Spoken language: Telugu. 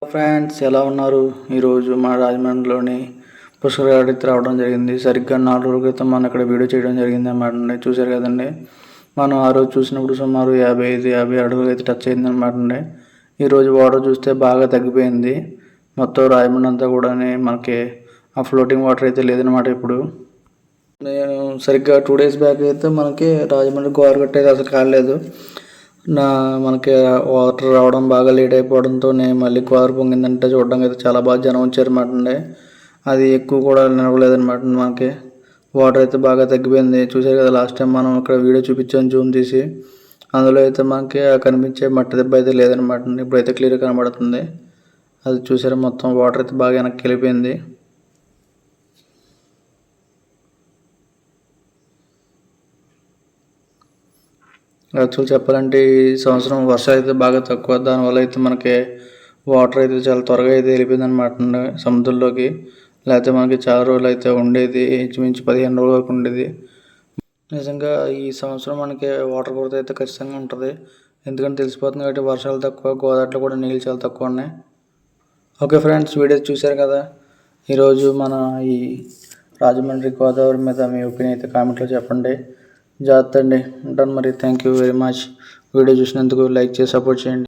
ఫ్రెండ్స్ ఎలా ఉన్నారు? ఈరోజు మా రాజమండ్రిలోని పుష్కరాడికి రావడం జరిగింది. సరిగ్గా 4 రోజుల క్రితం మనం ఇక్కడ వీడియో చేయడం జరిగింది అన్నమాట. చూశారు కదండి. మనం ఆ రోజు చూసినప్పుడు సుమారు 50 అడుగులు అయితే టచ్ అయింది అన్నమాట. ఈరోజు వాటర్ చూస్తే బాగా తగ్గిపోయింది. మొత్తం రాజమండ్రి అంతా కూడా మనకి ఆ ఫ్లోటింగ్ వాటర్ అయితే లేదనమాట. ఇప్పుడు నేను సరిగ్గా 2 డేస్ బ్యాక్ అయితే మనకి రాజమండ్రి గోరగట్ట అయితే అసలు కాలేదు. మనకి వాటర్ రావడం బాగా లేట్ అయిపోవడంతో మళ్ళీ గోదావరి పొంగిందంటే చూడడానికి అయితే చాలా బాగా జనం వచ్చారన్నమాట. అది ఎక్కువ కూడా నిలవలేదన్నమాట. మనకి వాటర్ అయితే బాగా తగ్గిపోయింది. చూసారు కదా, లాస్ట్ టైం మనం ఇక్కడ వీడియో చూపించాం జూమ్ తీసి. అందులో అయితే మనకి కనిపించే మట్టి దెబ్బ అయితే లేదనమాట. ఇప్పుడైతే క్లియర్ కనబడుతుంది. అది చూసారా, మొత్తం వాటర్ అయితే బాగా వెనక్కి వెళ్ళిపోయింది. యాక్చువల్ చెప్పాలంటే ఈ సంవత్సరం వర్షాలు అయితే బాగా తక్కువ. దానివల్ల అయితే మనకి వాటర్ అయితే చాలా త్వరగా అయితే వెళ్ళిపోయింది అనమాట సముద్రంలోకి. లేకపోతే మనకి చాలా రోజులు అయితే ఉండేది, ఇంచుమించు 15 రోజుల వరకు ఉండేది. నిజంగా ఈ సంవత్సరం మనకి వాటర్ కొరత అయితే ఖచ్చితంగా ఉంటుంది. ఎందుకంటే తెలిసిపోతుంది కాబట్టి వర్షాలు తక్కువ, గోదావరిలో కూడా నీళ్ళు చాలా తక్కువ ఉన్నాయి. ఓకే ఫ్రెండ్స్, వీడియో చూశారు కదా. ఈరోజు మన ఈ రాజమండ్రి గోదావరి మీద మీ ఒపీనియన్ అయితే కామెంట్లో చెప్పండి. జాగ్రత్త అండి. ఉంటాను మరి. Thank you very much. Video చూసినందుకు లైక్ చేసి సపోర్ట్ చేయండి.